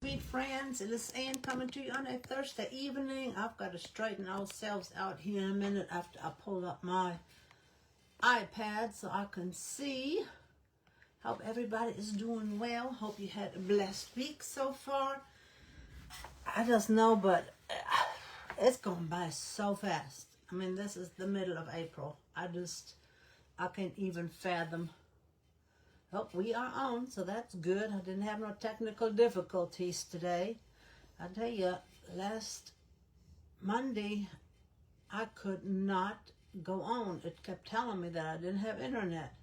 sweet friends. It is Ann coming to you on a Thursday evening. I've got to straighten ourselves out here in a minute after I pull up my iPad so I can see. Hope everybody is doing well. Hope you had a blessed week so far. I just know, but it's gone by so fast. I mean, this is the middle of April. I can't even fathom. Oh, we are on, so that's good. I didn't have no technical difficulties today. I tell you, last Monday, I could not go on. It kept telling me that I didn't have internet.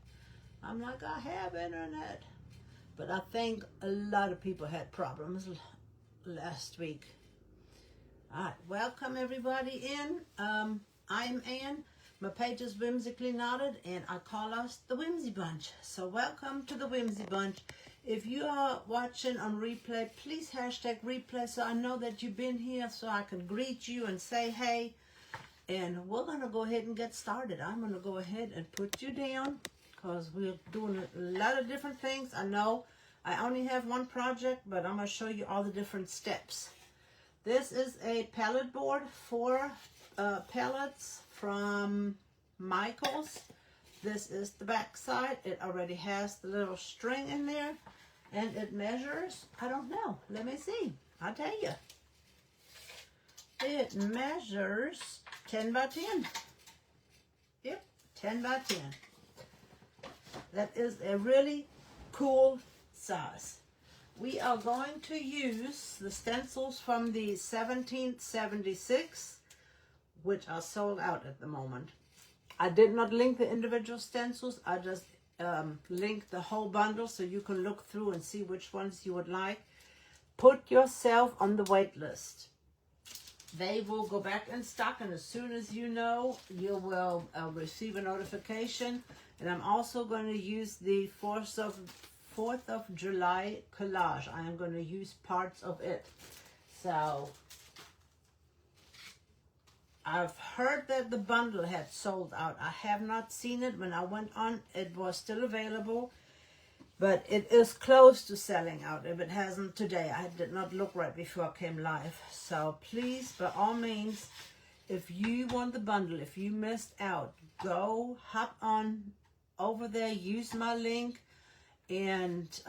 I'm like, I have internet. But I think a lot of people had problems last week. All right, welcome everybody in. I'm Ann. My page is Whimsically Knotted, and I call us the Whimsy Bunch. So welcome to the Whimsy Bunch. If you are watching on replay, please hashtag replay so I know that you've been here so I can greet you and say hey. And we're going to go ahead and get started. I'm going to go ahead and put you down because we're doing a lot of different things. I know I only have one project, but I'm going to show you all the different steps. This is a pallet board, 4 pallets from Michael's. This is the back side. It already has the little string in there, and it measures, I don't know, let me see, I'll tell you. It measures 10 by 10. Yep, 10 by 10. That is a really cool size. We are going to use the stencils from the 1776, which are sold out at the moment. I did not link the individual stencils. I just linked the whole bundle so you can look through and see which ones you would like. Put yourself on the wait list. They will go back in stock, and as soon as you know, you will receive a notification. And I'm also going to use the 4th of July collage. I am going to use parts of it. So I've heard that the bundle had sold out. I have not seen it. When I went on, it was still available, but it is close to selling out. If it hasn't today, I did not look right before I came live. So please, by all means, if you want the bundle, if you missed out, go hop on over there, use my link, and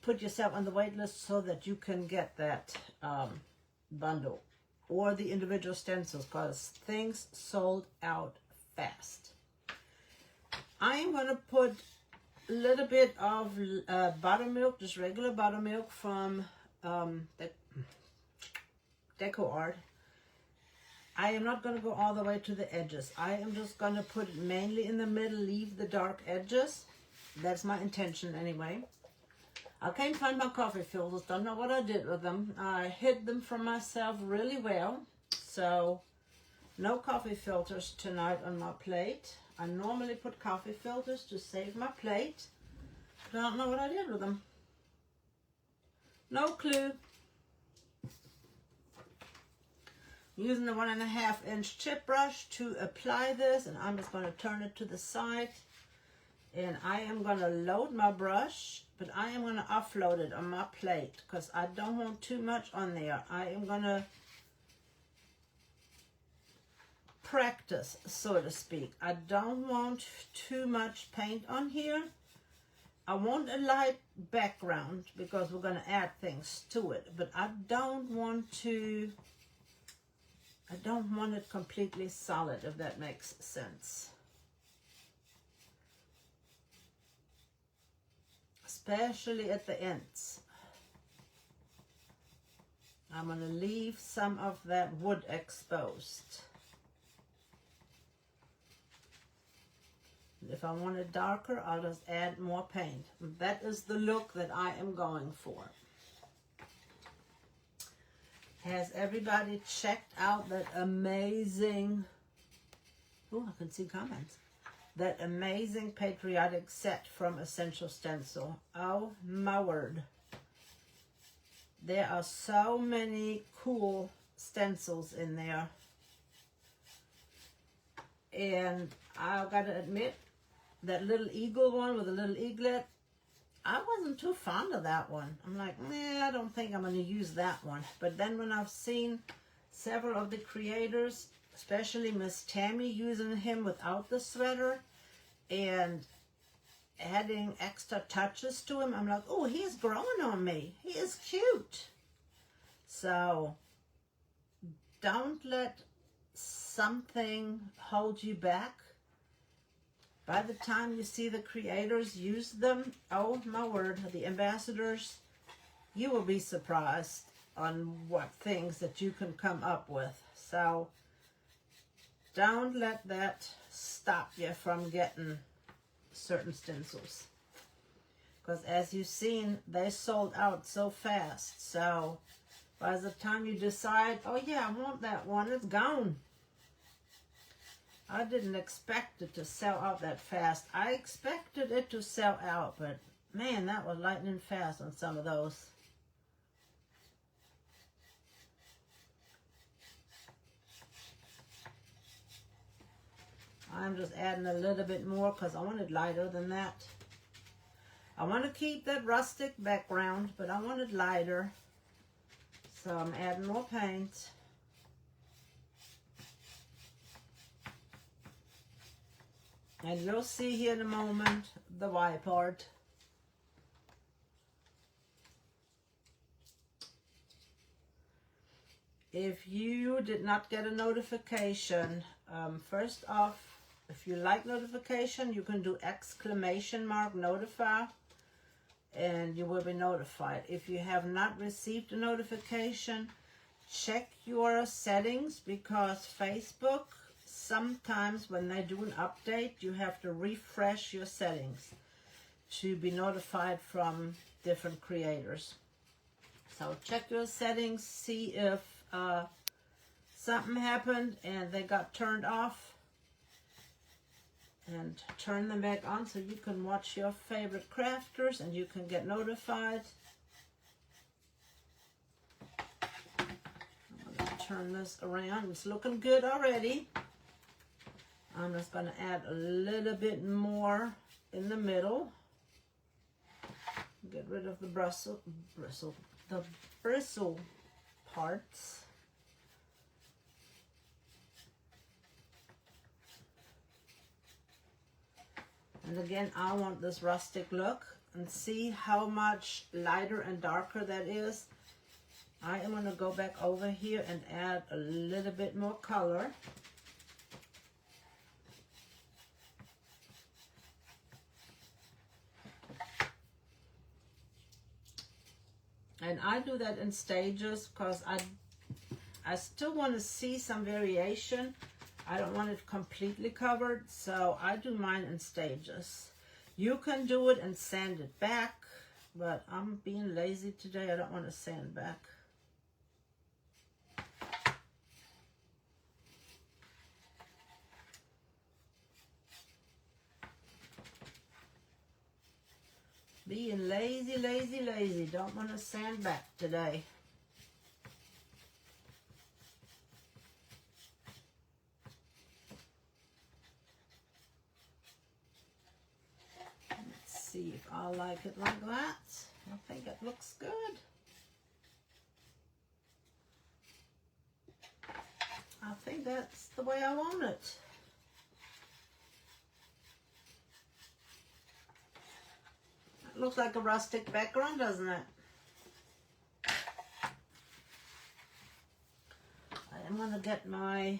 put yourself on the wait list so that you can get that bundle or the individual stencils, because things sold out fast. I am going to put a little bit of buttermilk, just regular buttermilk from the decor. I am not going to go all the way to the edges. I am just going to put it mainly in the middle, leave the dark edges. That's my intention anyway. I can't find my coffee filters. Don't know what I did with them. I hid them from myself really well. So no coffee filters tonight on my plate. I normally put coffee filters to save my plate. But I don't know what I did with them. No clue. Using the 1.5 inch chip brush to apply this, and I'm just going to turn it to the side. And I am going to load my brush, but I am going to offload it on my plate because I don't want too much on there. I am going to practice, so to speak. I don't want too much paint on here. I want a light background because we're going to add things to it, but I don't want it completely solid, if that makes sense. Especially at the ends. I'm going to leave some of that wood exposed. If I want it darker, I'll just add more paint. That is the look that I am going for. Has everybody checked out that amazing, oh, I can see comments, that amazing patriotic set from Essential Stencil? Oh my word. There are so many cool stencils in there. And I've got to admit, that little eagle one with a little eaglet, I wasn't too fond of that one. I'm like, nah, I don't think I'm going to use that one. But then when I've seen several of the creators, especially Miss Tammy, using him without the threader and adding extra touches to him, I'm like, oh, he's growing on me. He is cute. So don't let something hold you back. By the time you see the creators use them, oh my word, the ambassadors, you will be surprised on what things that you can come up with. So don't let that stop you from getting certain stencils. Because as you've seen, they sold out so fast. So by the time you decide, oh yeah, I want that one, it's gone. I didn't expect it to sell out that fast. I expected it to sell out, but man, that was lightning fast on some of those. I'm just adding a little bit more because I want it lighter than that. I want to keep that rustic background, but I want it lighter. So I'm adding more paint. And you'll see here in a moment the white part. If you did not get a notification, first off, if you like notification, you can do exclamation mark notify and you will be notified. If you have not received a notification, check your settings, because Facebook, sometimes when they do an update, you have to refresh your settings to be notified from different creators. So check your settings, see if something happened and they got turned off, and turn them back on so you can watch your favorite crafters and you can get notified. I'm going to turn this around. It's looking good already. I'm just going to add a little bit more in the middle. Get rid of the bristle parts. And again, I want this rustic look, and see how much lighter and darker that is. I am going to go back over here and add a little bit more color. And I do that in stages because I still want to see some variation. I don't want it completely covered, so I do mine in stages. You can do it and sand it back, but I'm being lazy today. I don't want to sand back. Being lazy, lazy, lazy. Don't want to sand back today. Let's see if I like it like that. I think it looks good. I think that's the way I want it. It looks like a rustic background, doesn't it? I am going to get my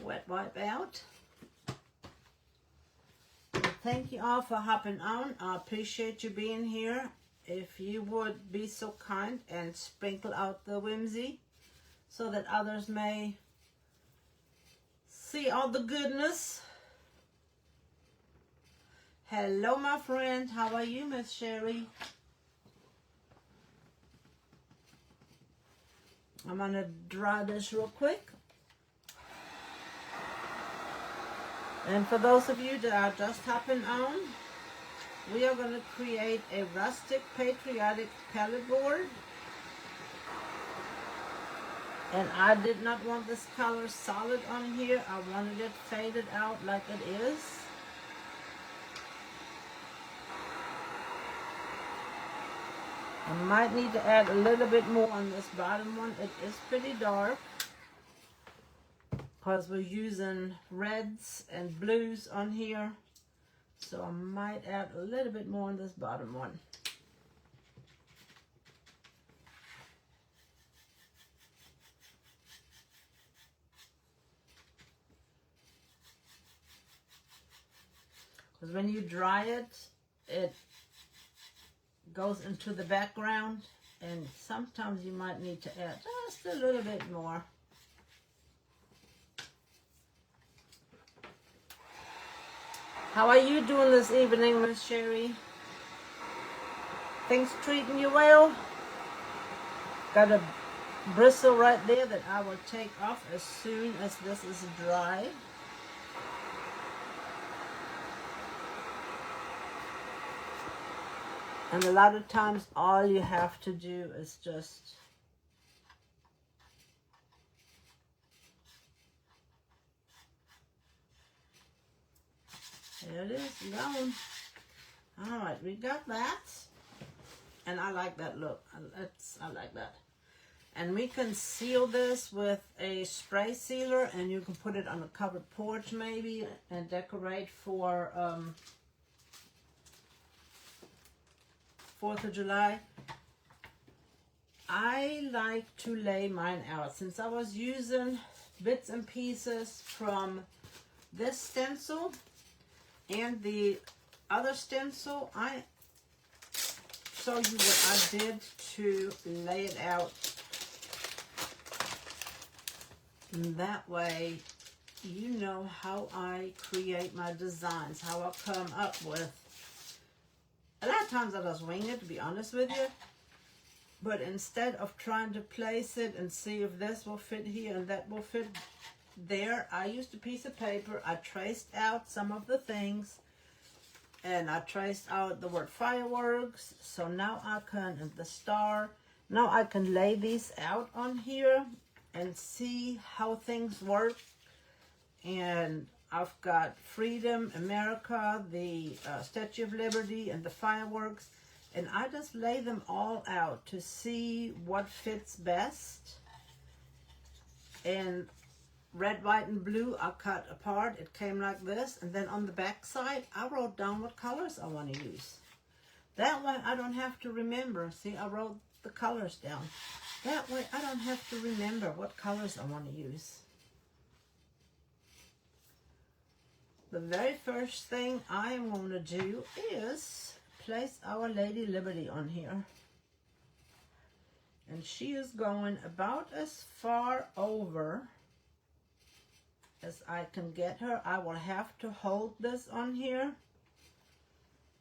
wet wipe out. Thank you all for hopping on. I appreciate you being here. If you would be so kind and sprinkle out the whimsy so that others may see all the goodness. Hello, my friend. How are you, Miss Sherry? I'm going to dry this real quick. And for those of you that are just hopping on, we are going to create a Rustic Patriotic Pallet board. And I did not want this color solid on here. I wanted it faded out like it is. I might need to add a little bit more on this bottom one. It is pretty dark because we're using reds and blues on here. So I might add a little bit more on this bottom one. Because when you dry it, it goes into the background, and sometimes you might need to add just a little bit more. How are you doing this evening, Miss Sherry? Things treating you well? Got a bristle right there that I will take off as soon as this is dry. And a lot of times all you have to do is just there it is, gone. All right, we got that. And I like that look. I like that. And we can seal this with a spray sealer, and you can put it on a covered porch maybe and decorate for 4th of July. I like to lay mine out. Since I was using bits and pieces from this stencil and the other stencil, I show you what I did to lay it out. And that way you know how I create my designs, how I come up with. A lot of times I just wing it, to be honest with you. But instead of trying to place it and see if this will fit here and that will fit there, I used a piece of paper. I traced out some of the things. And I traced out the word fireworks. So now I can, and the star. Now I can lay these out on here and see how things work. And I've got Freedom, America, the Statue of Liberty, and the fireworks. And I just lay them all out to see what fits best. And red, white, and blue I cut apart. It came like this. And then on the back side, I wrote down what colors I want to use. That way I don't have to remember. See, I wrote the colors down. That way I don't have to remember what colors I want to use. The very first thing I am going to do is place Our Lady Liberty on here. And she is going about as far over as I can get her. I will have to hold this on here.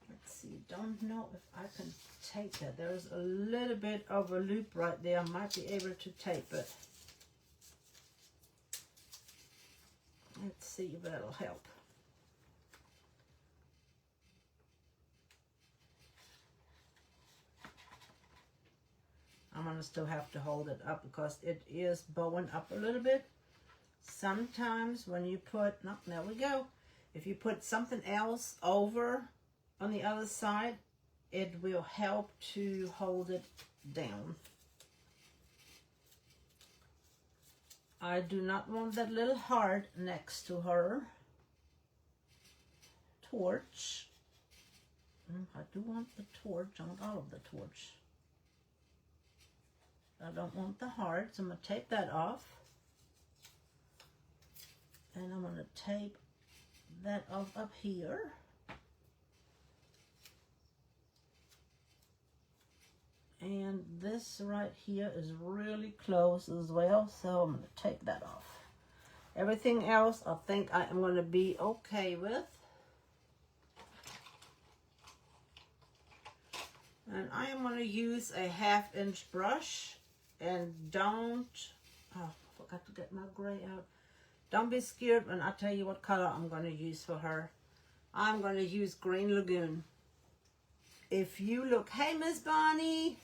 Let's see, don't know if I can tape it. There's a little bit of a loop right there. I might be able to tape it. Let's see if that'll help. I'm going to still have to hold it up because it is bowing up a little bit. Sometimes when you put, no, there we go. If you put something else over on the other side, it will help to hold it down. I do not want that little heart next to her torch. I do want the torch. I want all of the torch. I don't want the heart, so I'm going to take that off. And I'm going to tape that off up here. And this right here is really close as well, so I'm going to take that off. Everything else I think I am going to be okay with. And I am going to use a 1/2-inch brush. And don't, oh, I forgot to get my gray out. Don't be scared when I tell you what color I'm going to use for her. I'm going to use Green Lagoon. If you look, hey, Miss Bonnie.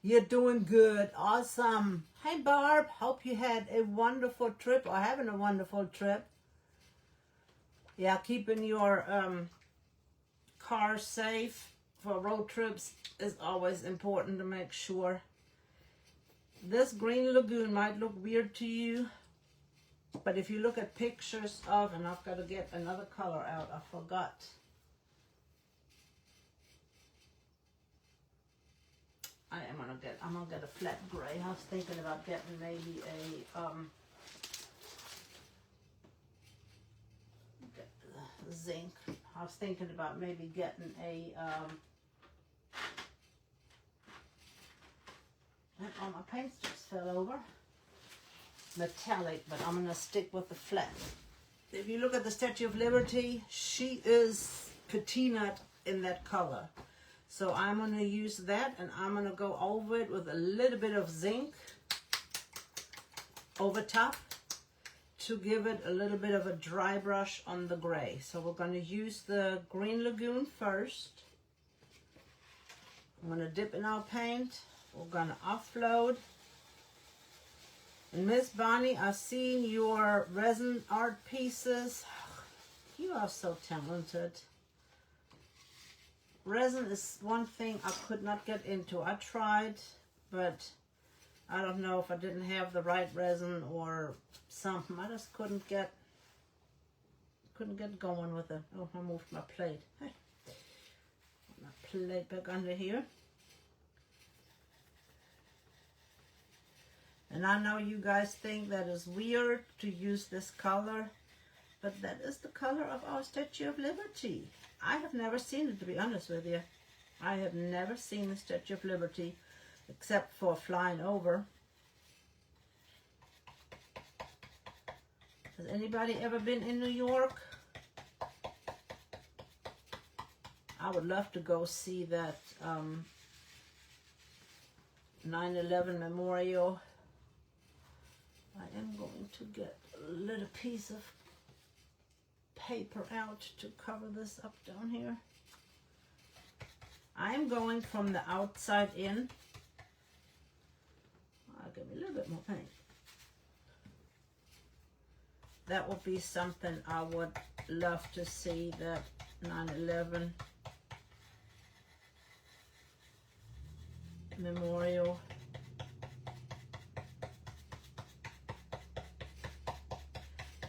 You're doing good. Awesome. Hey, Barb. Hope you had a wonderful trip or having a wonderful trip. Yeah, keeping your car safe for road trips is always important to make sure. This green lagoon might look weird to you, but if you look at pictures of, and I've got to get another color out, I forgot. I'm gonna get a flat gray. I was thinking about getting maybe a zinc. I was thinking about maybe getting a oh, my paint strips fell over. Metallic, but I'm gonna stick with the flat. If you look at the Statue of Liberty, she is patina in that color. So I'm going to use that, and I'm going to go over it with a little bit of zinc over top to give it a little bit of a dry brush on the gray. So we're going to use the Green Lagoon first. I'm going to dip in our paint. We're going to offload. And Miss Bonnie, I've seen your resin art pieces. You are so talented. Resin is one thing I could not get into. I tried, but I don't know if I didn't have the right resin or something. I just couldn't get going with it. Oh, I moved my plate. Hey, my plate back under here. And I know you guys think that is weird to use this color, but that is the color of our Statue of Liberty. I have never seen it, to be honest with you. I have never seen the Statue of Liberty except for flying over. Has anybody ever been in New York? I would love to go see that 9/11 memorial. I am going to get a little piece of paper out to cover this up down here. I am going from the outside in. I'll give me a little bit more paint. That would be something I would love to see, that 9/11 memorial.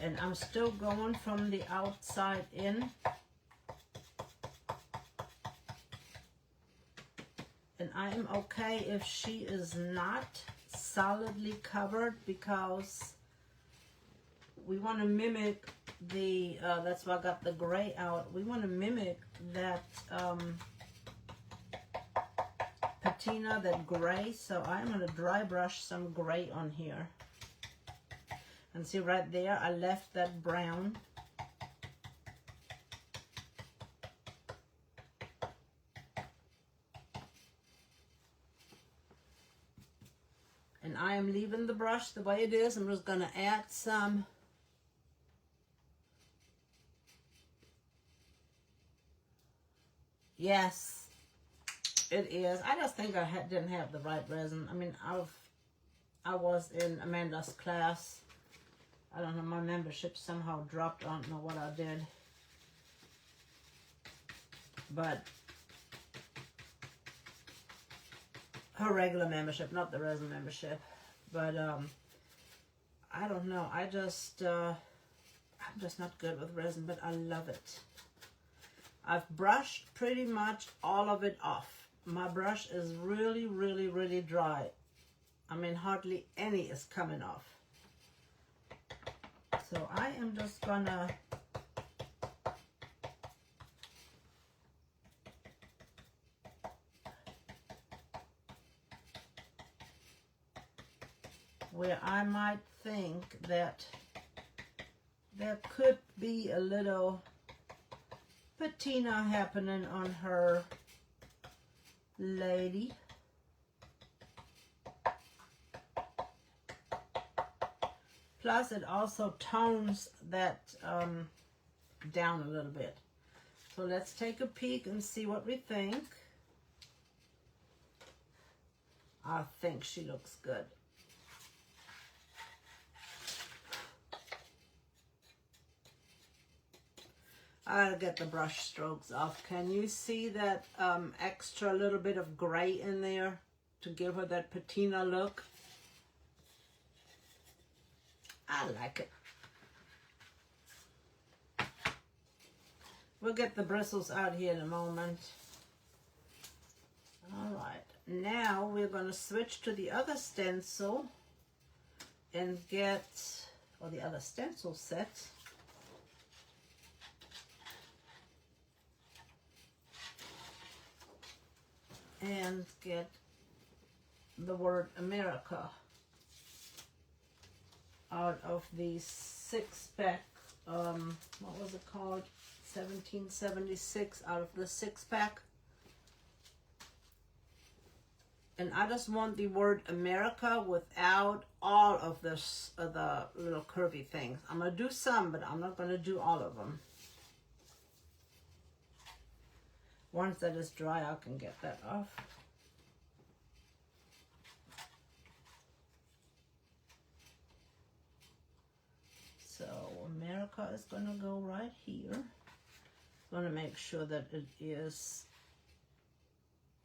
And I'm still going from the outside in. And I am okay if she is not solidly covered, because we want to mimic the, that's why I got the gray out. We want to mimic that patina, that gray. So I'm going to dry brush some gray on here. And see right there, I left that brown. And I am leaving the brush the way it is. I'm just going to add some yes, it is. I just think I didn't have the right resin. I mean, I was in Amanda's class. I don't know, my membership somehow dropped. I don't know what I did. But her regular membership, not the resin membership. But I don't know. I'm just not good with resin, but I love it. I've brushed pretty much all of it off. My brush is really, really, really dry. I mean, hardly any is coming off. So I am just gonna where I might think that there could be a little patina happening on her lady. Plus, it also tones that down a little bit. So let's take a peek and see what we think. I think she looks good. I gotta get the brush strokes off. Can you see that extra little bit of gray in there to give her that patina look? I like it. We'll get the bristles out here in a moment. All right, now we're going to switch to the other stencil and get, or the other stencil set. And get the word America out of the 6-pack, what was it called? 1776 out of the 6-pack. And I just want the word America without all of this, the little curvy things. I'm going to do some, but I'm not going to do all of them. Once that is dry, I can get that off. So America is going to go right here. I'm going to make sure that it is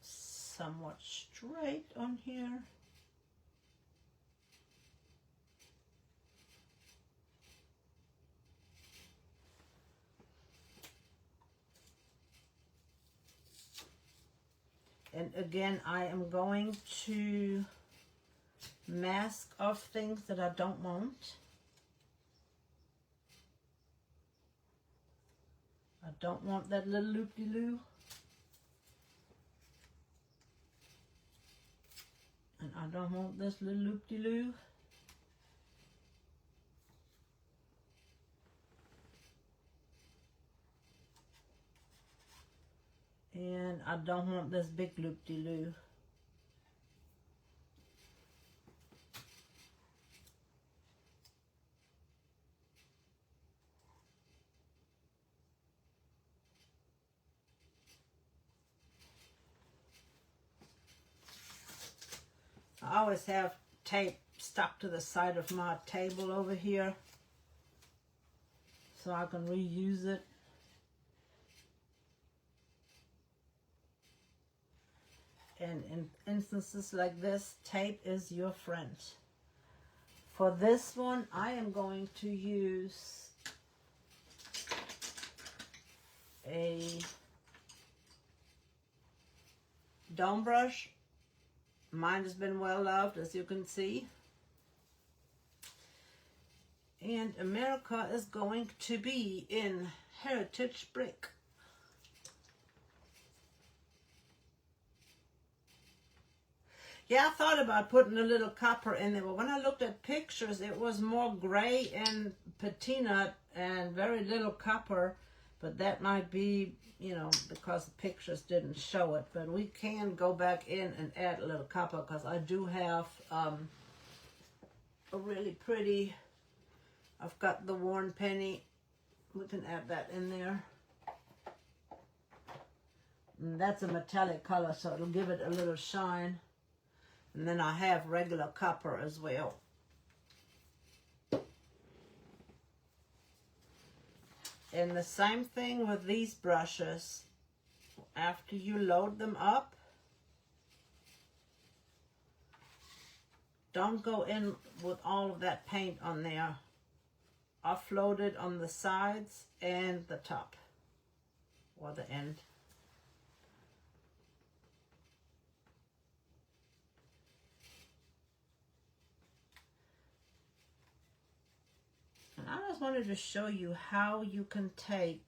somewhat straight on here. And again, I am going to mask off things that I don't want. I don't want that little loop-de-loo. And I don't want this little loop-de-loo. And I don't want this big loop-de-loo. I always have tape stuck to the side of my table over here so I can reuse it. And in instances like this, tape is your friend. For this one, I am going to use a dome brush. Mine has been well loved, as you can see. And America is going to be in Heritage Brick. Yeah, I thought about putting a little copper in there, but when I looked at pictures, it was more gray and patina and very little copper. But that might be, you know, because the pictures didn't show it. But we can go back in and add a little copper because I do have a really pretty, I've got the worn penny. We can add that in there. And that's a metallic color, so it'll give it a little shine. And then I have regular copper as well. And the same thing with these brushes. After you load them up, don't go in with all of that paint on there. Offload it on the sides and the top or the end. And I just wanted to show you how you can take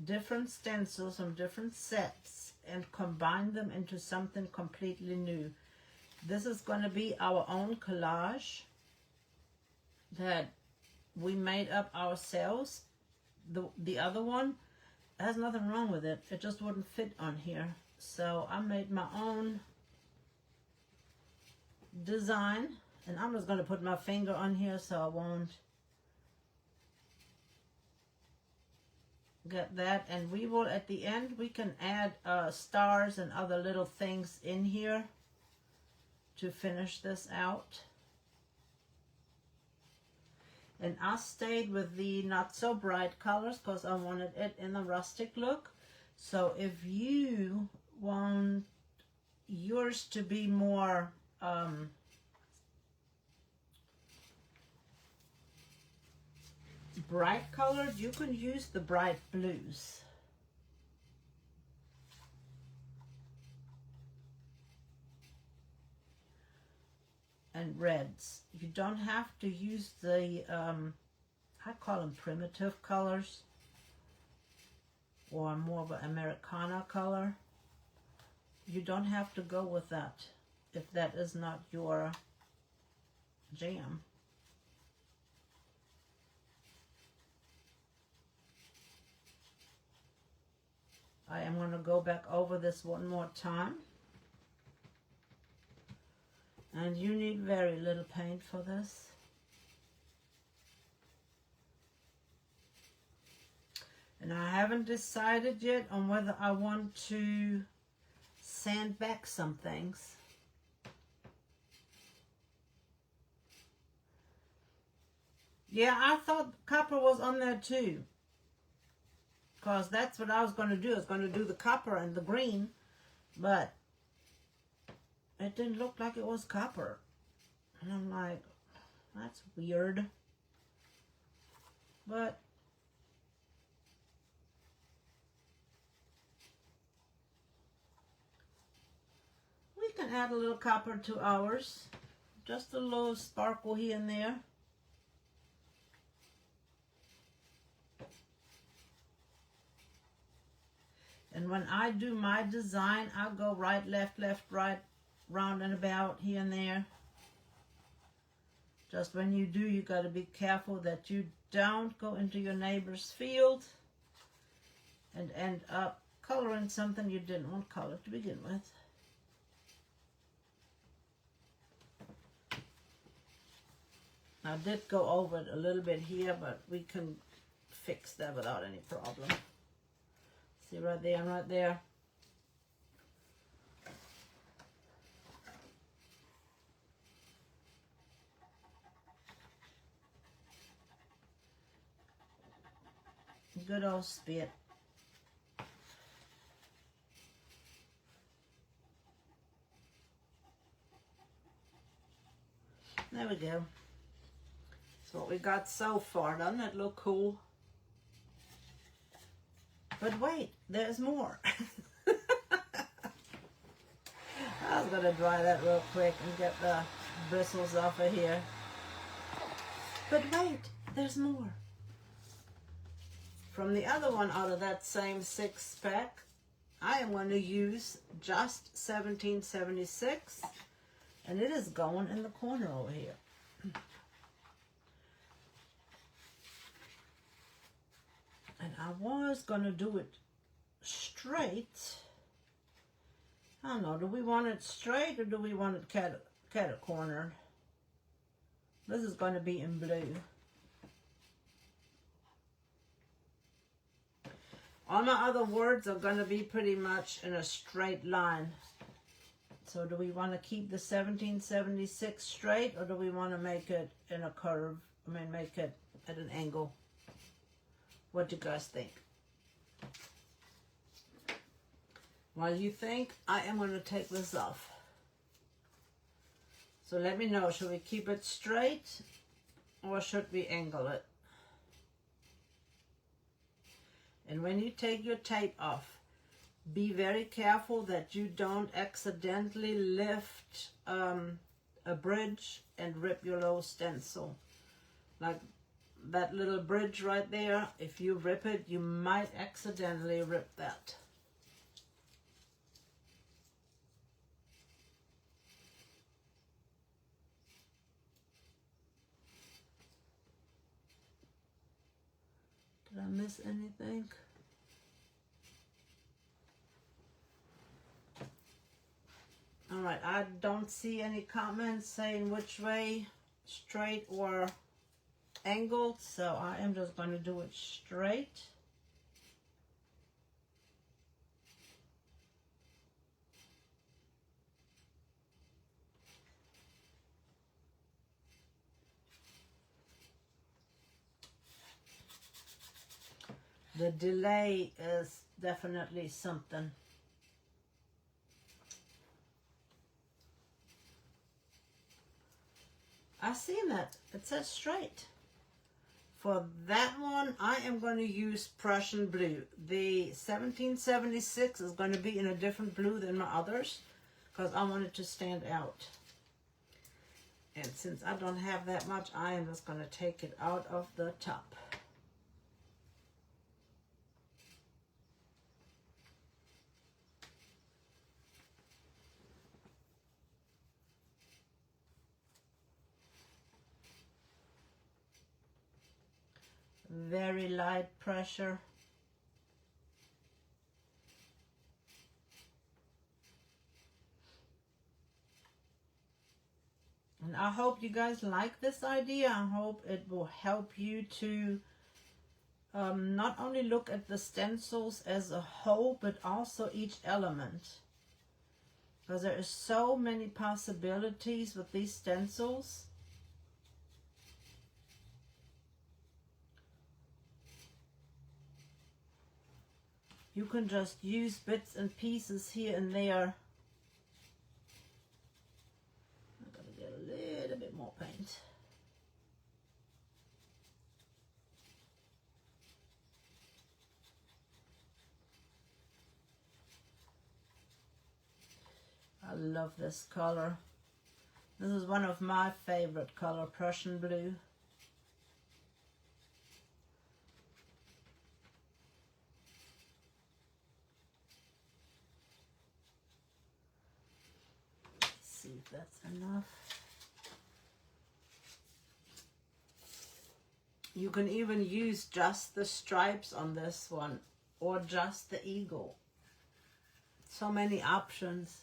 different stencils from different sets and combine them into something completely new. This is going to be our own collage that we made up ourselves. The other one, there's nothing wrong with it. It just wouldn't fit on here. So I made my own design, and I'm just going to put my finger on here so I won't Get that, and we will at the end we can add stars and other little things in here to finish this out. And I stayed with the not so bright colors because I wanted it in the rustic look. So if you want yours to be more bright colored, you can use the bright blues. And reds. You don't have to use the, I call them primitive colors, or more of an Americana color. You don't have to go with that if that is not your jam. I am going to go back over this one more time. And you need very little paint for this. And I haven't decided yet on whether I want to sand back some things. Yeah, I thought copper was on there too, because that's what I was going to do. I was going to do the copper and the green, but it didn't look like it was copper. And I'm like, that's weird. But we can add a little copper to ours. Just a little sparkle here and there. And when I do my design, I'll go right, left, right, round and about here and there. Just when you do, you got to be careful that you don't go into your neighbor's field and end up coloring something you didn't want color to begin with. I did go over it a little bit here, but we can fix that without any problem. See right there and right there. Good old spit. There we go. That's what we got so far. Doesn't it look cool? But wait, there's more. I was going to dry that real quick and get the bristles off of here. But wait, there's more. From the other one out of that same 6-pack, I am going to use just 1776, and it is going in the corner over here. And I was going to do it straight. I don't know, do we want it straight or do we want it cat-cornered? This is going to be in blue. All my other words are going to be pretty much in a straight line. So do we want to keep the 1776 straight, or do we want to make it in a curve? I mean, make it at an angle. What do you guys think? While you think, I am going to take this off. So let me know, should we keep it straight or should we angle it? And when you take your tape off, be very careful that you don't accidentally lift a bridge and rip your little stencil. Like that little bridge right there, if you rip it, you might accidentally rip that. Did I miss anything? All right, I don't see any comments saying which way, straight or angled, so I am just going to do it straight. The delay is definitely something. I seen that. It says straight. For that one, I am going to use Prussian blue. The 1776 is going to be in a different blue than my others because I want it to stand out. And since I don't have that much, I am just going to take it out of the top. Very light pressure. And I hope you guys like this idea. I hope it will help you to not only look at the stencils as a whole, but also each element. Because there is so many possibilities with these stencils. You can just use bits and pieces here and there. I'm going to get a little bit more paint. I love this color. This is one of my favorite color, Prussian blue. See if that's enough. You can even use just the stripes on this one or just the eagle. So many options.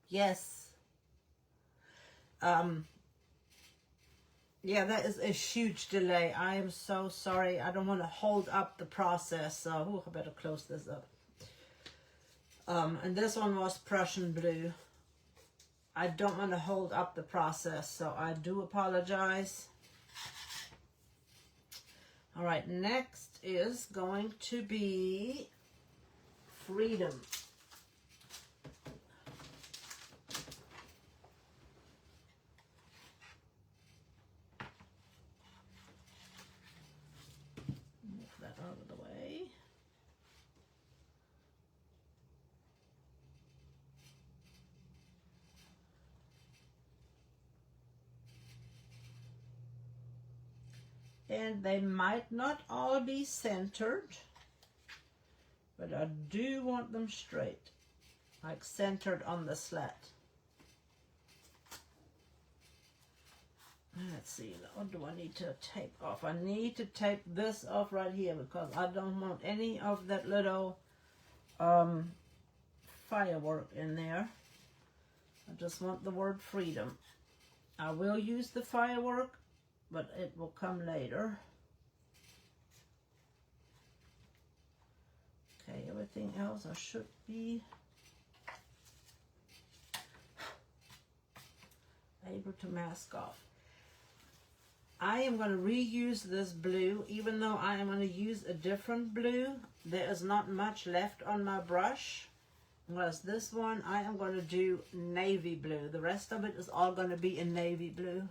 Yes. Yeah, that is a huge delay. I am so sorry. I don't want to hold up the process. So, I better close this up. And this one was Prussian blue. I don't want to hold up the process, so I do apologize. All right, next is going to be Freedom. Out of the way. And they might not all be centered, but I do want them straight, like centered on the slat. Let's see, what do I need to tape off? I need to tape this off right here because I don't want any of that little firework in there. I just want the word freedom. I will use the firework, but it will come later. Okay, everything else I should be able to mask off. I am going to reuse this blue, even though I am going to use a different blue. There is not much left on my brush. Whereas this one, I am going to do navy blue. The rest of it is all going to be in navy blue.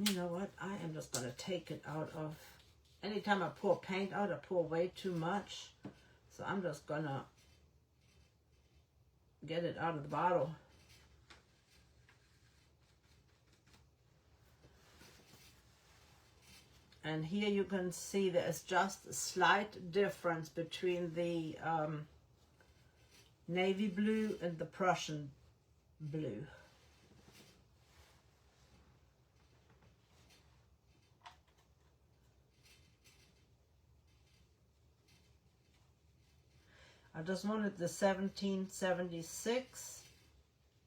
You know what? I am just going to take it out of... Anytime I pour paint out, I pour way too much. So I'm just going to get it out of the bottle. And here you can see there's just a slight difference between the navy blue and the Prussian blue. I just wanted the 1776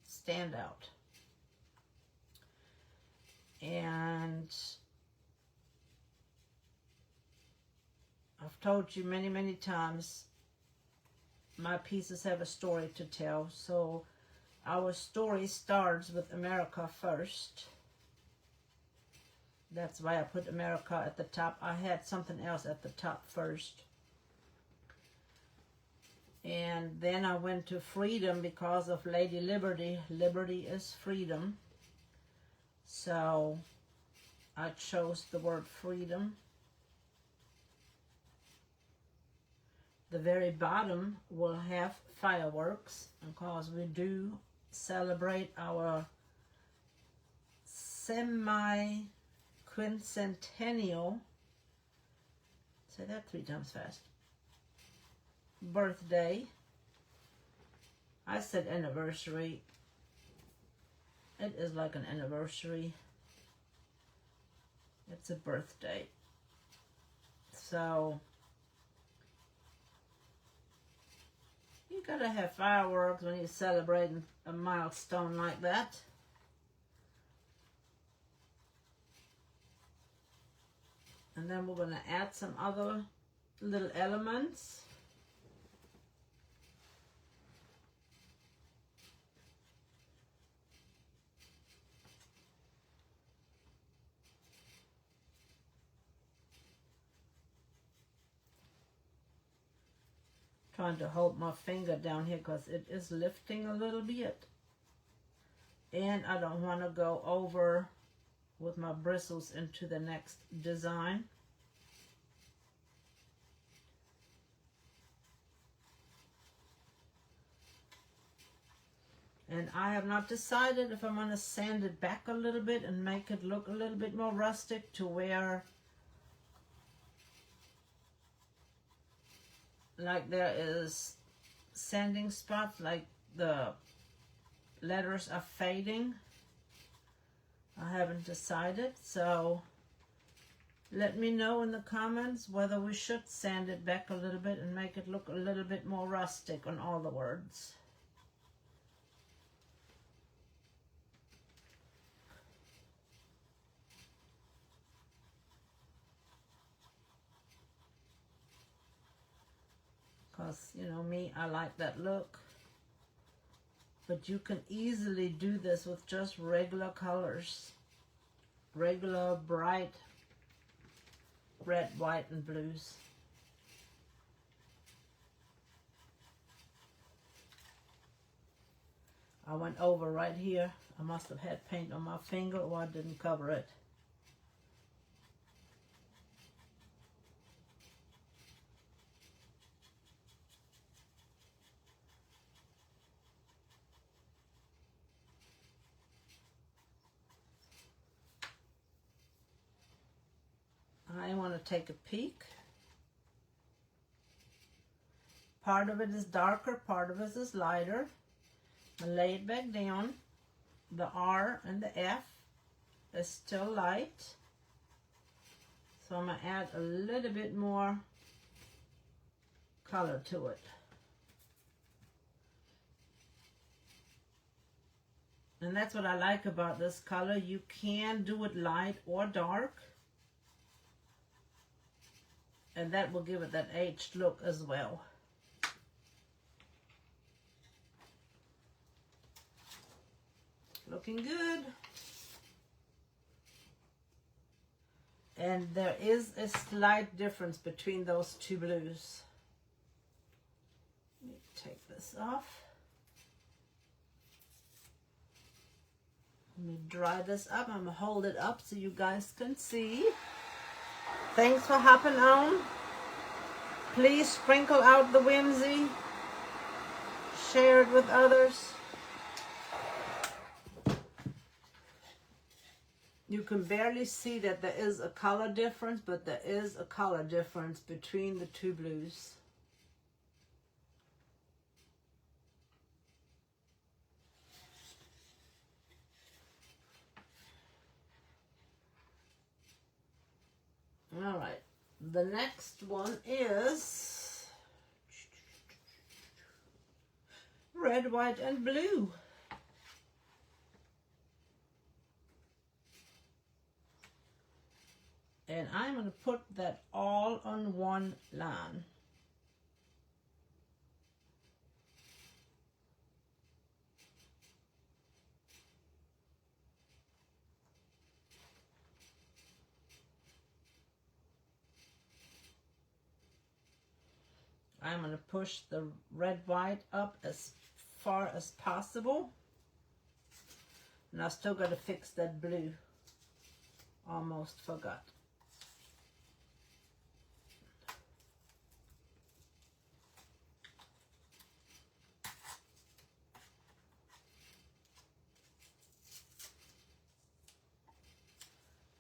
stand out. And I've told you many, many times, my pieces have a story to tell. So our story starts with America first. That's why I put America at the top. I had something else at the top first. And then I went to freedom because of Lady Liberty. Liberty is freedom. So I chose the word freedom. The very bottom will have fireworks because we do celebrate our semi-quincentennial, say that 3 times fast, birthday. I said anniversary. It is like an anniversary. It's a birthday. So you gotta have fireworks when you're celebrating a milestone like that. And then we're gonna add some other little elements. Trying to hold my finger down here because it is lifting a little bit. And I don't want to go over with my bristles into the next design. And I have not decided if I'm going to sand it back a little bit and make it look a little bit more rustic to where like there is sanding spots, like the letters are fading. I haven't decided, so let me know in the comments whether we should sand it back a little bit and make it look a little bit more rustic on all the words. Because, you know me, I like that look. But you can easily do this with just regular colors. Regular, bright red, white, and blues. I went over right here. I must have had paint on my finger or I didn't cover it. I want to take a peek. Part of it is darker, part of it is lighter. I lay it back down. The R and the F is still light. So I'm going to add a little bit more color to it. And that's what I like about this color. You can do it light or dark. And that will give it that aged look as well. Looking good. And there is a slight difference between those two blues. Let me take this off. Let me dry this up. I'm going to hold it up so you guys can see. Thanks for hopping on. Please sprinkle out the whimsy. Share it with others. You can barely see that there is a color difference, but there is a color difference between the two blues. All right, the next one is red, white, and blue. And I'm going to put that all on one line. I'm going to push the red white up as far as possible. And I still got to fix that blue. Almost forgot.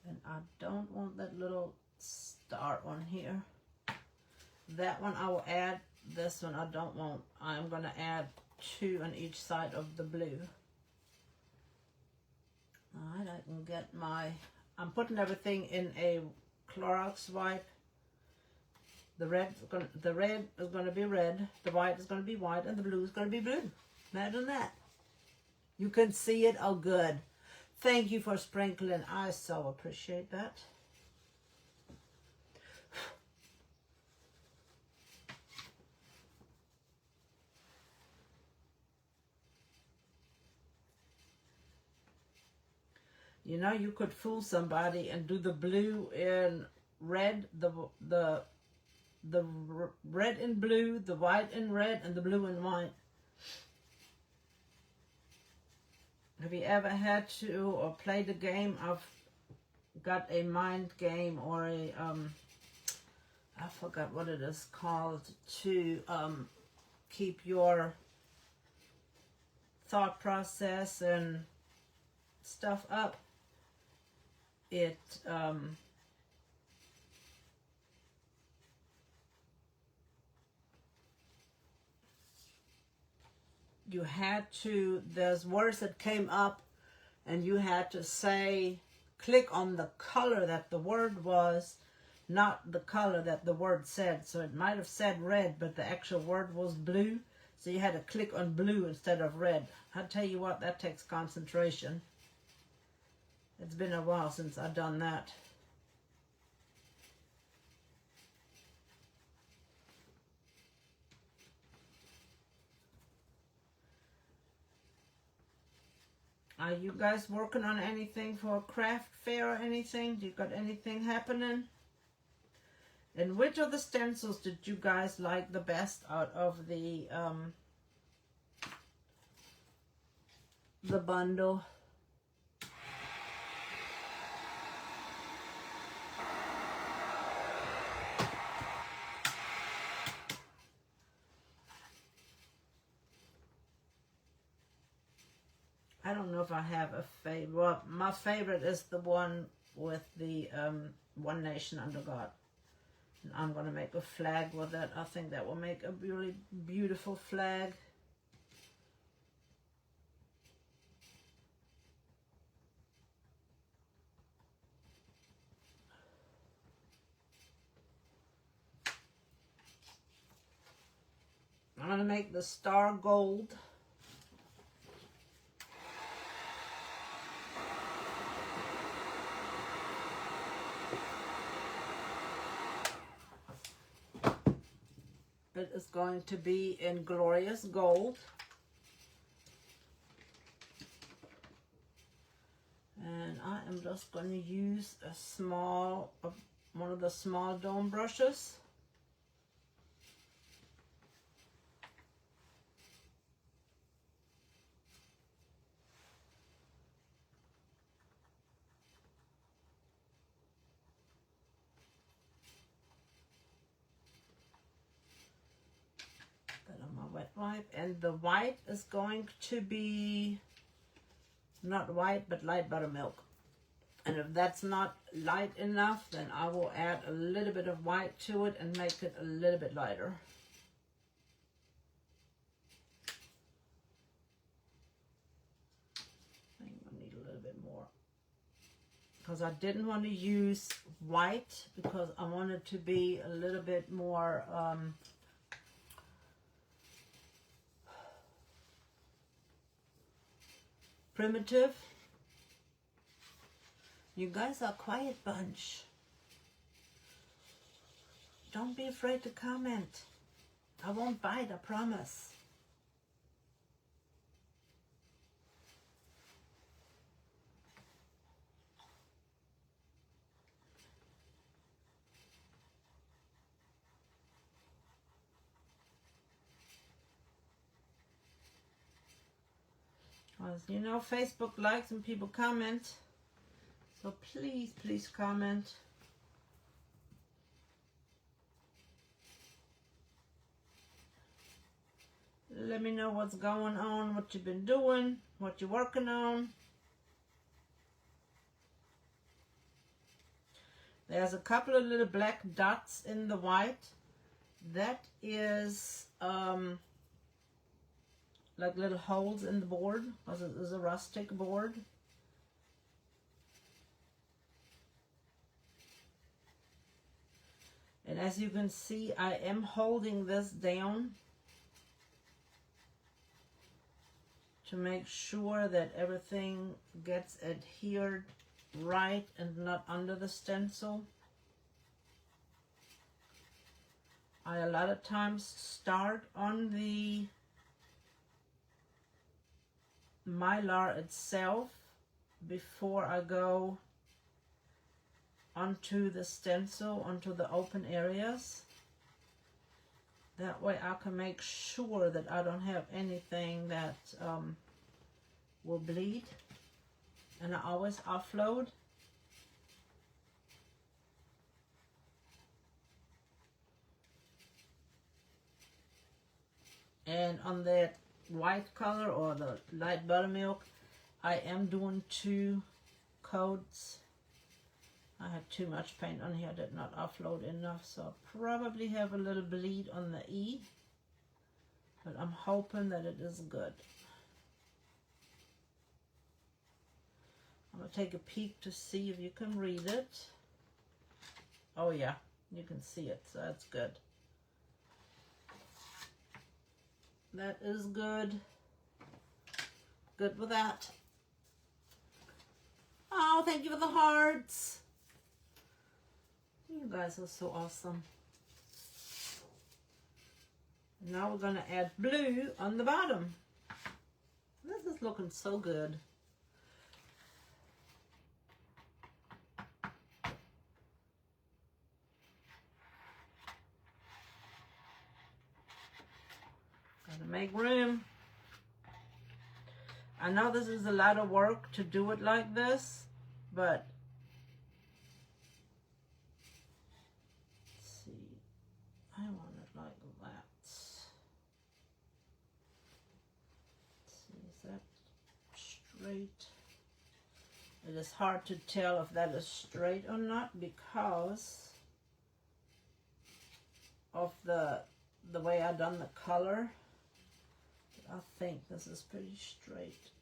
And I don't want that little star on here. That one I will add. This one I don't want. I'm going to add 2 on each side of the blue. Alright, I can get my... I'm putting everything in a Clorox wipe. The red is going to be red, the white is going to be white, and the blue is going to be blue. Imagine that. You can see it. Oh, good. Thank you for sprinkling. I so appreciate that. You know, you could fool somebody and do the blue in red, the red in blue, the white in red, and the blue in white. Have you ever had to or played a game? I've got a mind game or a I forgot what it is called, to keep your thought process and stuff up. It you had to, there's words that came up and you had to say, click on the color that the word was, not the color that the word said. So it might have said red, but the actual word was blue. So you had to click on blue instead of red. I tell you what, that takes concentration. It's been a while since I've done that. Are you guys working on anything for a craft fair or anything? Do you got anything happening? And which of the stencils did you guys like the best out of the bundle? I don't know if I have a favorite. Well, my favorite is the one with the One Nation Under God. And I'm going to make a flag with it. I think that will make a really beautiful flag. I'm going to make the star gold. It is going to be in glorious gold. And I am just going to use a small, one of the small dome brushes. Wet wipe, and the white is going to be not white but light buttermilk. And if that's not light enough, then I will add a little bit of white to it and make it a little bit lighter. I think I need a little bit more because I didn't want to use white because I wanted to be a little bit more primitive. You guys are a quiet bunch. Don't be afraid to comment. I won't bite, I promise. Because, you know, Facebook likes when people comment. So please, please comment. Let me know what's going on, what you've been doing, what you're working on. There's a couple of little black dots in the white. That is like little holes in the board, because it is a rustic board. And as you can see, I am holding this down to make sure that everything gets adhered right and not under the stencil. I a lot of times start on the mylar itself before I go onto the stencil, onto the open areas. That way I can make sure that I don't have anything that will bleed. And I always offload. And on that white color or the light buttermilk, I am doing 2 coats. I had too much paint on here, I did not offload enough, so I probably have a little bleed on the E, but I'm hoping that it is good. I'm going to take a peek to see if you can read it. Oh yeah, you can see it, so that's good. That is good. Good with that. Oh, thank you for the hearts. You guys are so awesome. Now we're going to add blue on the bottom. This is looking so good. Gotta make room. I know this is a lot of work to do it like this, but let's see, I want it like that. Let's see, is that straight? It is hard to tell if that is straight or not because of the way I done the color. I think this is pretty straight.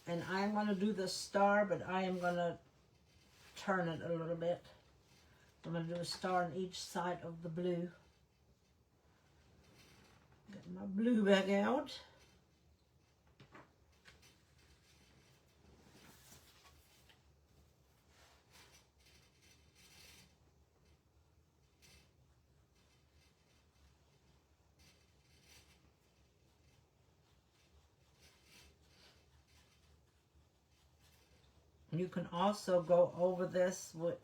And I'm going to do the star, but I am going to turn it a little bit. I'm going to do a star on each side of the blue. Get my blue back out. You can also go over this with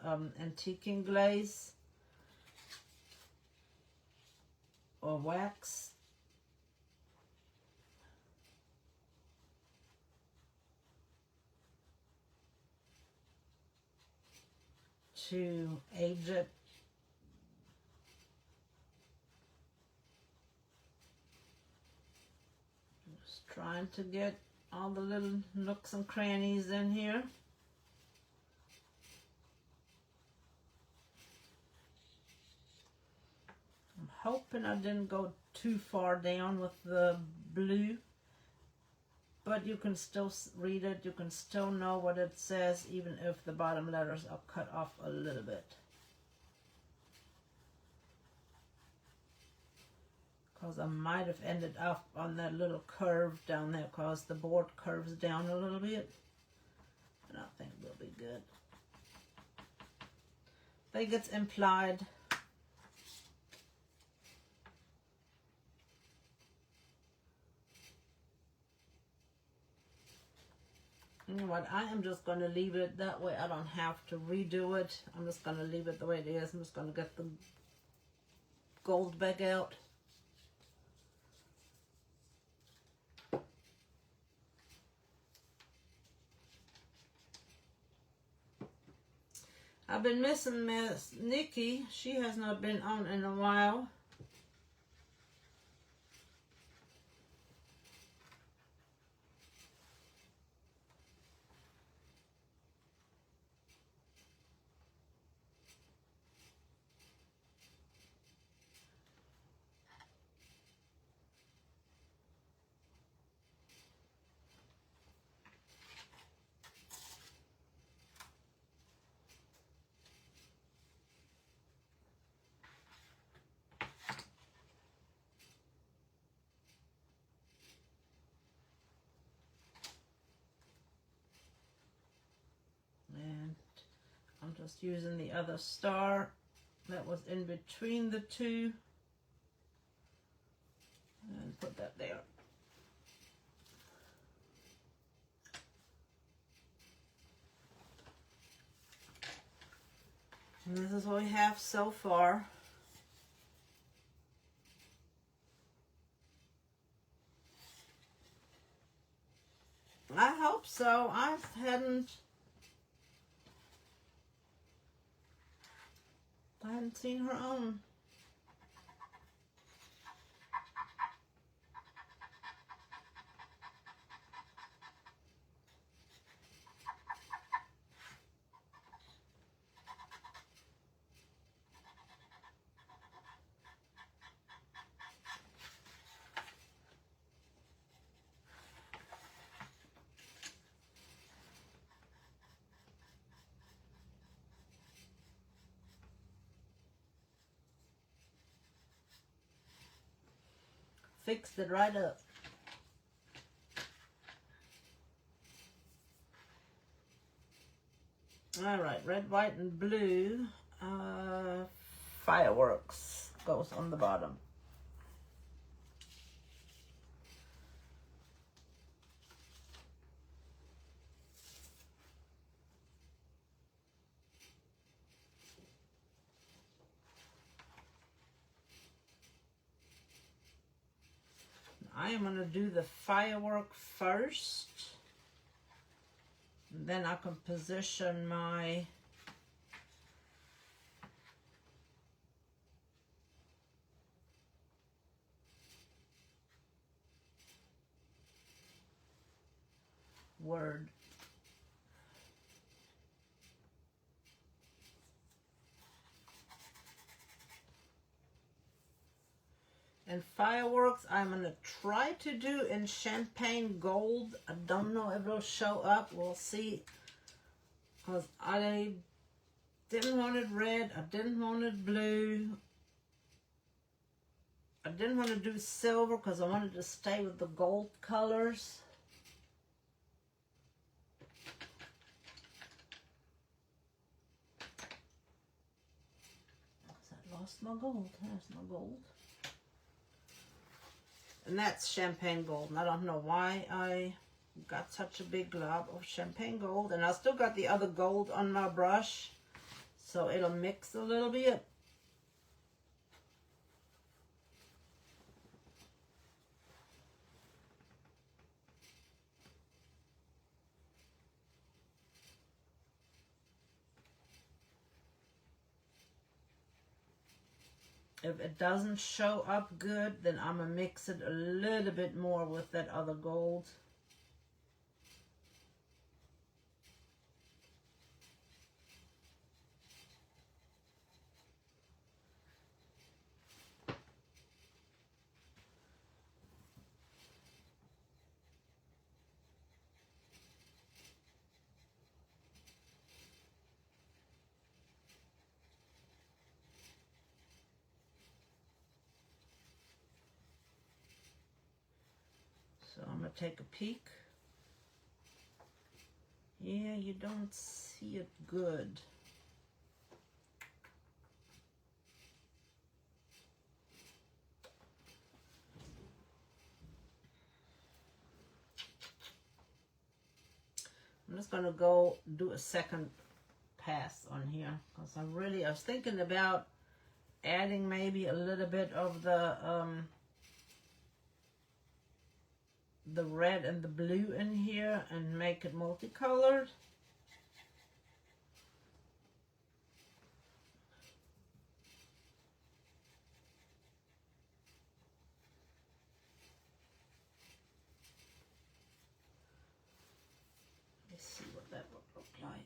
antiquing glaze or wax. To age it. Just trying to get all the little nooks and crannies in here. I'm hoping I didn't go too far down with the blue, but you can still read it, you can still know what it says even if the bottom letters are cut off a little bit. Because I might have ended up on that little curve down there because the board curves down a little bit. And I think we'll be good. I think it's implied. You know what, I am just going to leave it that way. I don't have to redo it. I'm just going to leave it the way it is. I'm just going to get the gold back out. I've been missing Miss Nikki. She has not been on in a while. And I'm just using the other star that was in between the two. And put that there. And this is what we have so far. I hope so. I hadn't seen her own. Fixed it right up. All right, red, white, and blue. Fireworks goes on the bottom. I am going to do the firework first. And then I can position my word. And fireworks, I'm going to try to do in champagne gold. I don't know if it'll show up. We'll see. Because I didn't want it red. I didn't want it blue. I didn't want to do silver because I wanted to stay with the gold colors. I lost my gold. There's my gold. And that's champagne gold. And I don't know why I got such a big glob of champagne gold. And I still got the other gold on my brush. So it'll mix a little bit. If it doesn't show up good, then I'm going to mix it a little bit more with that other gold. So I'm going to take a peek. Yeah, you don't see it good. just gonna go do a second pass on here because I was thinking about adding maybe a little bit of the red and the blue in here and make it multicolored. Let's see what that would look like.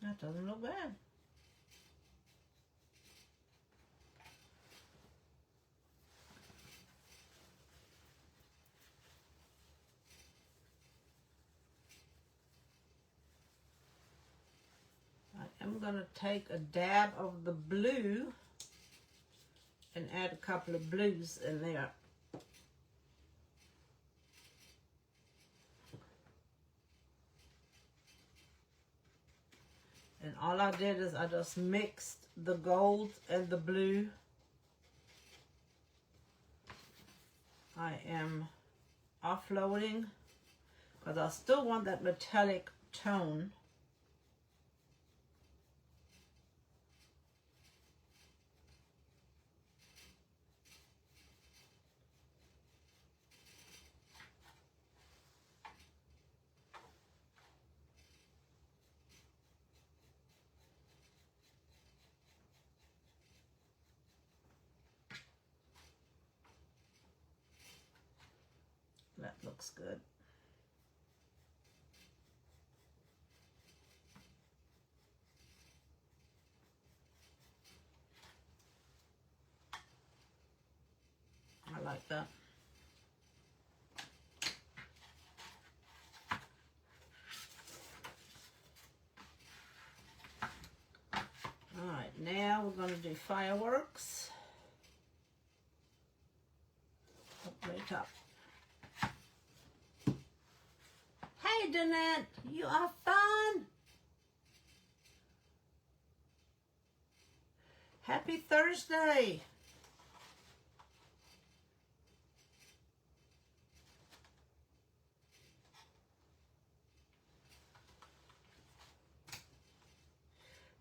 That doesn't look bad. I'm going to take a dab of the blue and add a couple of blues in there. And all I did is I just mixed the gold and the blue. I am offloading because I still want that metallic tone. That looks good. I like that. All right, now we're going to do fireworks. Up right top. Hey, Danette, you are fun. Happy Thursday.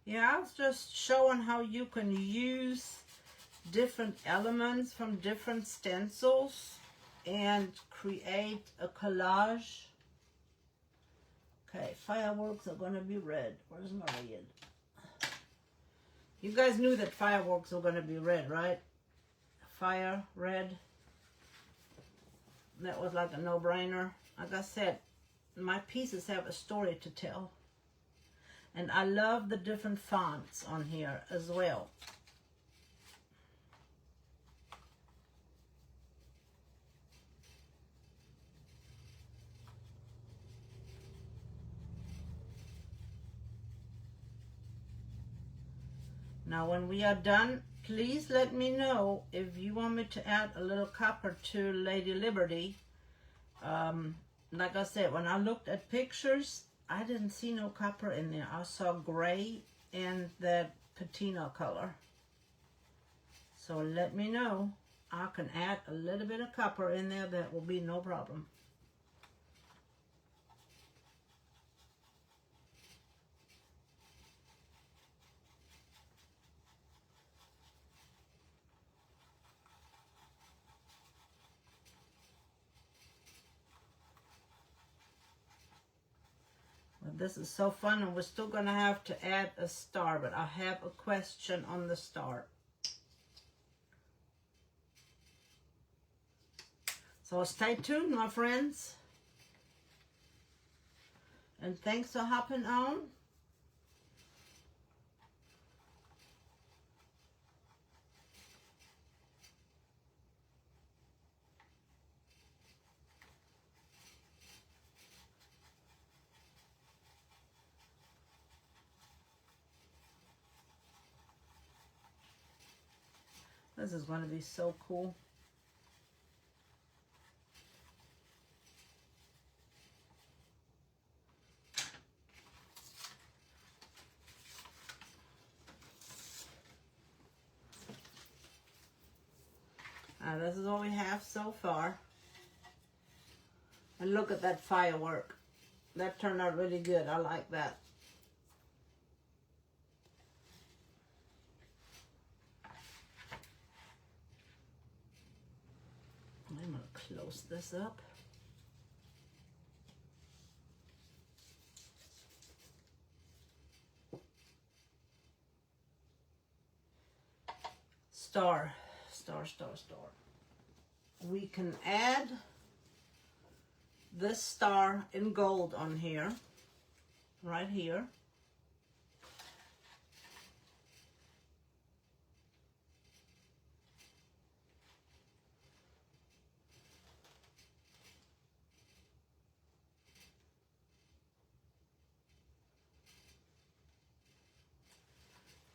Yeah, I was just showing how you can use different elements from different stencils and create a collage. Okay, fireworks are going to be red. Where's my red? You guys knew that fireworks were going to be red, right? Fire, red. That was like a no-brainer. Like I said, my pieces have a story to tell. And I love the different fonts on here as well. Now when we are done, please let me know if you want me to add a little copper to Lady Liberty. Like I said, when I looked at pictures, I didn't see no copper in there. I saw gray and that patina color. So let me know. I can add a little bit of copper in there. That will be no problem. This is so fun, and we're still going to have to add a star, but I have a question on the star. So stay tuned, my friends. And thanks for hopping on. This is going to be so cool. This is what we have so far. And look at that firework. That turned out really good. I like that. I'm going to close this up. Star. Star, star, star. We can add this star in gold on here, right here.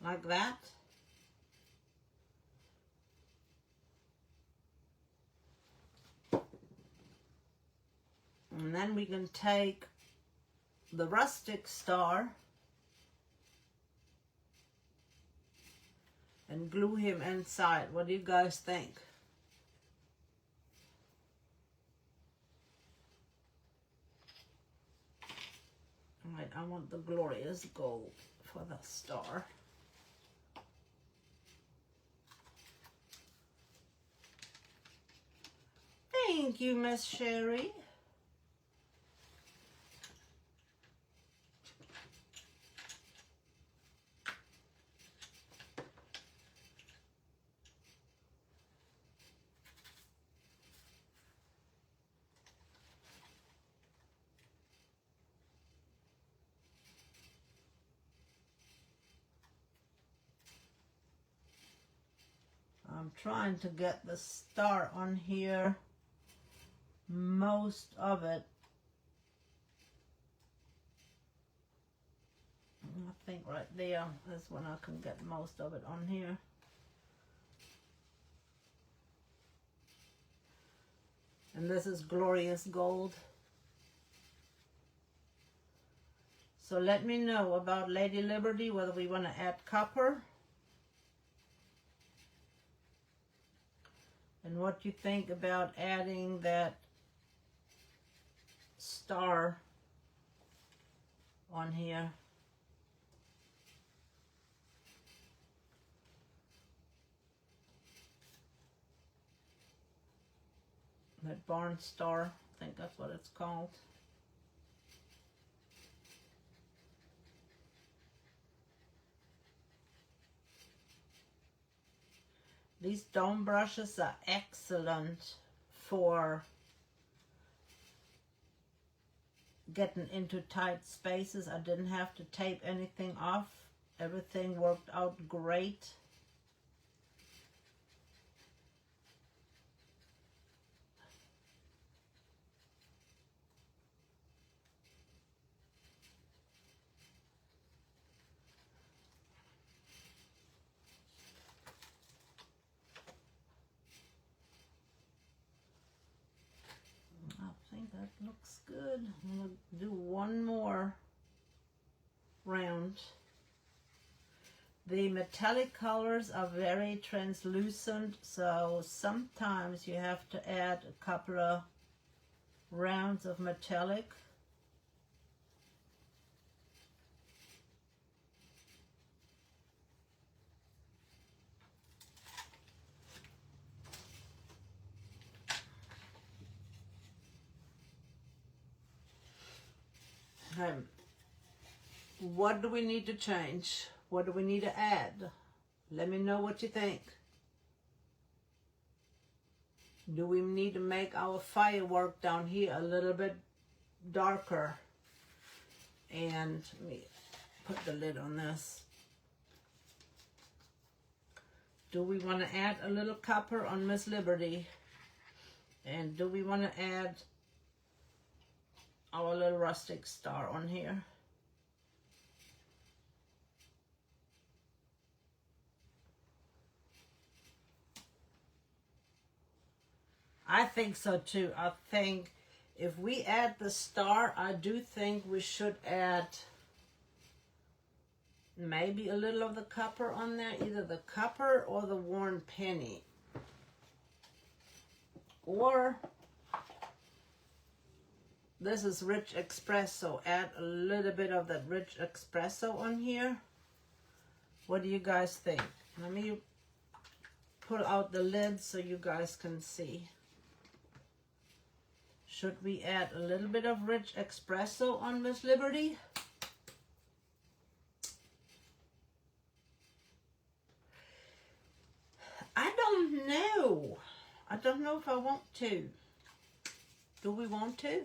Like that. And then we can take the rustic star and glue him inside. What do you guys think? All right, I want the glorious gold for the star. Thank you, Miss Sherry. I'm trying to get the star on here, most of it. I think right there is when I can get most of it on here. And this is glorious gold. So let me know about Lady Liberty, whether we want to add copper. And what you think about adding that star on here. That barn star, I think that's what it's called. These dome brushes are excellent for getting into tight spaces. I didn't have to tape anything off. Everything worked out great. That looks good. I'm going to do one more round. The metallic colors are very translucent, so sometimes you have to add a couple of rounds of metallic. What do we need to change? What do we need to add? Let me know what you think. Do we need to make our firework down here a little bit darker? And let me put the lid on this. Do we want to add a little copper on Miss Liberty? And do we want to add our little rustic star on here? I think so too. I think if we add the star, I do think we should add maybe a little of the copper on there, either the copper or the worn penny. Or this is rich espresso. Add a little bit of that rich espresso on here. What do you guys think? Let me pull out the lid so you guys can see. Should we add a little bit of rich espresso on Miss Liberty? I don't know. I don't know if I want to. Do we want to?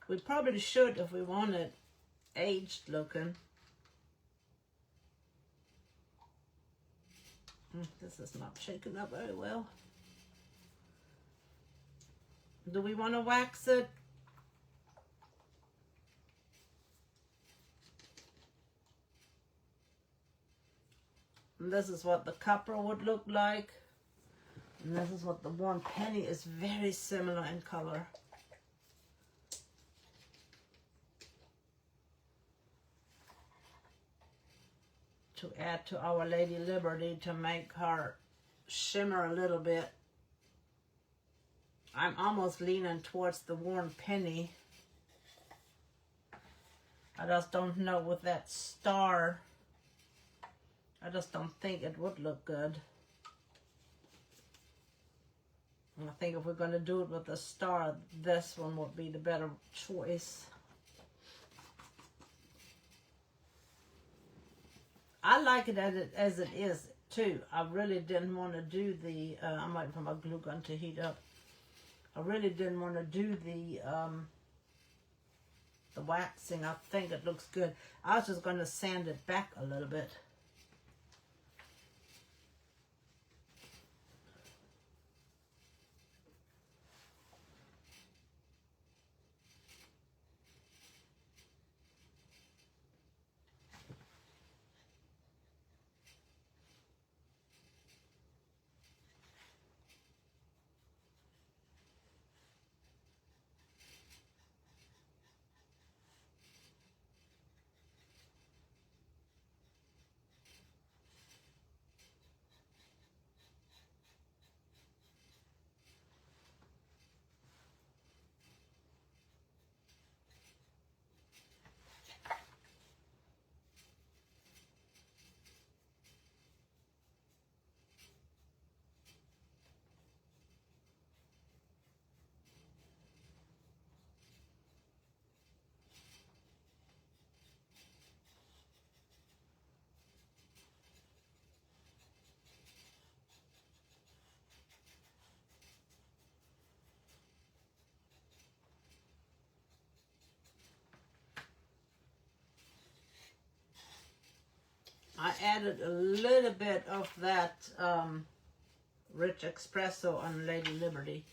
We probably should if we want it aged looking. This is not shaken up very well. Do we want to wax it? And this is what the copper would look like. And this is what the worn penny is, very similar in color. To add to our Lady Liberty to make her shimmer a little bit. I'm almost leaning towards the worn penny. I just don't know with that star. I just don't think it would look good. And I think if we're going to do it with the star, this one would be the better choice. I like it as it is too. I really didn't want to do the, I'm waiting for my glue gun to heat up. I really didn't want to do the waxing. I think it looks good. I was just going to sand it back a little bit. I added a little bit of that rich espresso on Lady Liberty.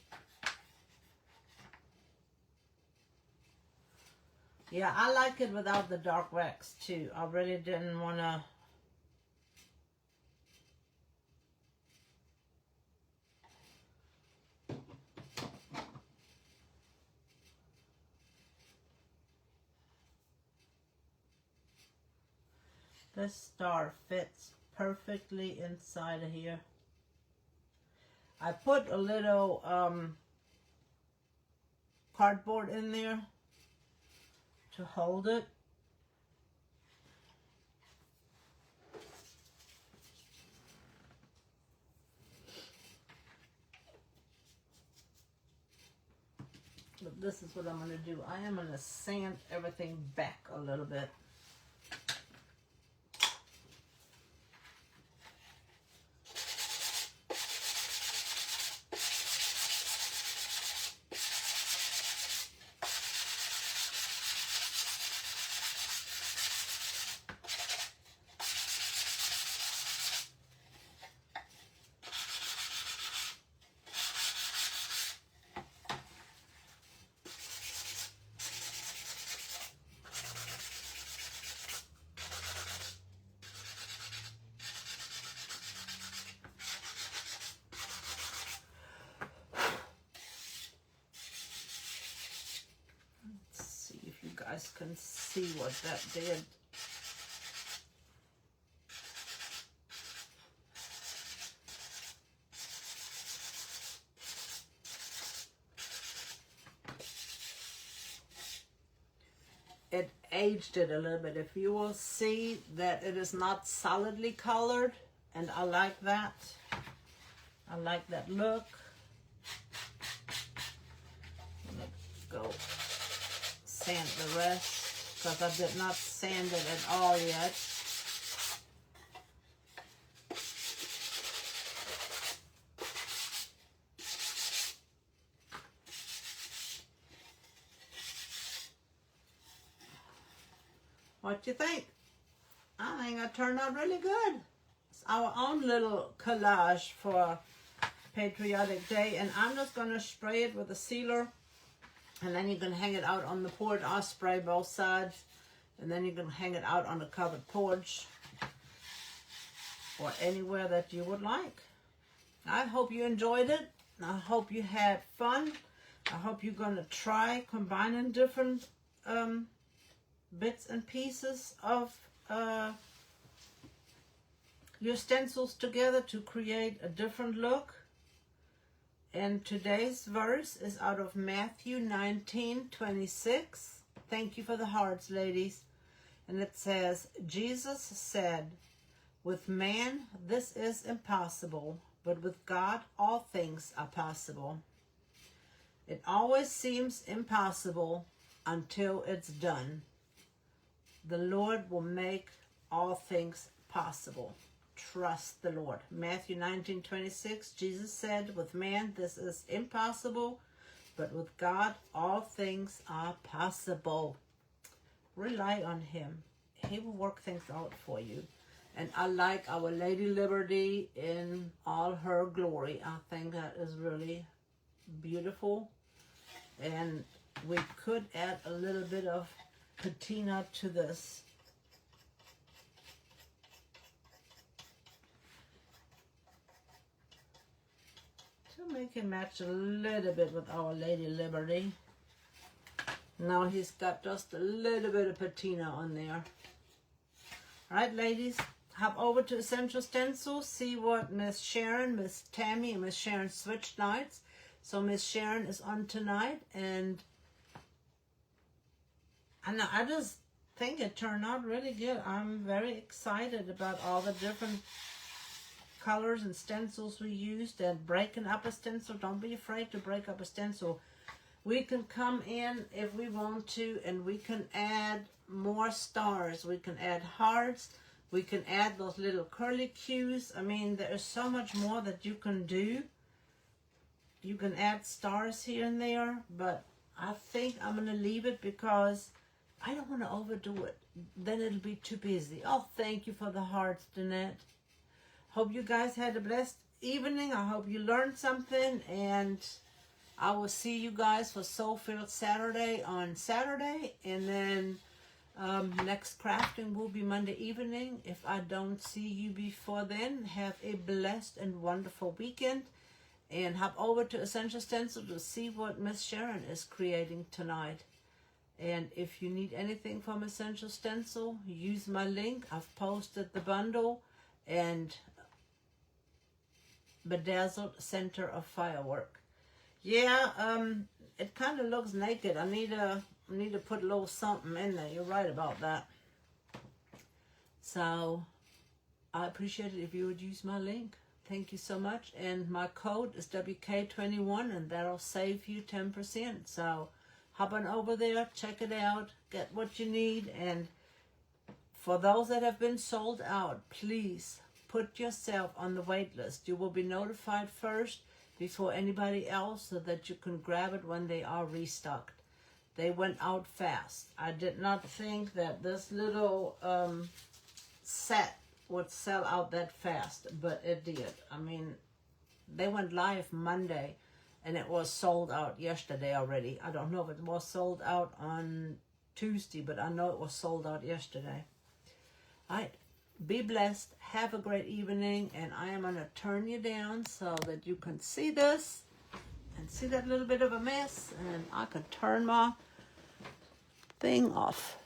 Yeah, I like it without the dark wax too. I really didn't want to. This star fits perfectly inside of here. I put a little cardboard in there to hold it. But this is what I'm going to do. I am going to sand everything back a little bit. guys can see what that did. It aged it a little bit. If you will see that it is not solidly colored, and I like that. I like that look. Let's go sand the rest, because I did not sand it at all yet. What you think? I think it turned out really good. It's our own little collage for Patriotic Day, and I'm just going to spray it with a sealer, and then you can hang it out on the porch. I'll spray both sides, and then you can hang it out on the covered porch or anywhere that you would like. I hope you enjoyed it. I hope you had fun. I hope you're going to try combining different bits and pieces of your stencils together to create a different look. And today's verse is out of Matthew 19:26. Thank you for the hearts, ladies. And it says, Jesus said, with man this is impossible, but with God all things are possible. It always seems impossible until it's done. The Lord will make all things possible. Trust the Lord. Matthew 19:26, Jesus said, with man this is impossible, but with God all things are possible. Rely on him. He will work things out for you. And I like our Lady Liberty in all her glory. I think that is really beautiful. And we could add a little bit of patina to this. To make it match a little bit with our Lady Liberty. Now he's got just a little bit of patina on there. Alright, ladies, hop over to Essential Stencil, see what Miss Sharon, Miss Tammy, and Miss Sharon switched nights. So Miss Sharon is on tonight, and I just think it turned out really good. I'm very excited about all the different colors and stencils we used, and breaking up a stencil. Don't be afraid to break up a stencil. We can come in if we want to, and we can add more stars. We can add hearts. We can add those little curly cues. I mean, there is so much more that you can do. You can add stars here and there, but I think I'm going to leave it because I don't want to overdo it. Then it'll be too busy. Oh, thank you for the hearts, Danette. Hope you guys had a blessed evening. I hope you learned something, and I will see you guys for Soul Filled Saturday on Saturday, and then next crafting will be Monday evening. If I don't see you before then, have a blessed and wonderful weekend, and hop over to Essential Stencil to see what Miss Sharon is creating tonight. And if you need anything from Essential Stencil, use my link. I've posted the bundle and Bedazzled Center of Firework. Yeah, it kind of looks naked. I need to put a little something in there. You're right about that. So I appreciate it if you would use my link. Thank you so much. And my code is WK21, and that'll save you 10%. So hop on over there, check it out, get what you need. And for those that have been sold out, please put yourself on the wait list. You will be notified first before anybody else, so that you can grab it when they are restocked. They went out fast. I did not think that this little set would sell out that fast, but it did. I mean, they went live Monday, and it was sold out yesterday already. I don't know if it was sold out on Tuesday, but I know it was sold out yesterday. All right. Be blessed. Have a great evening. And I am going to turn you down so that you can see this and see that little bit of a mess. And I can turn my thing off.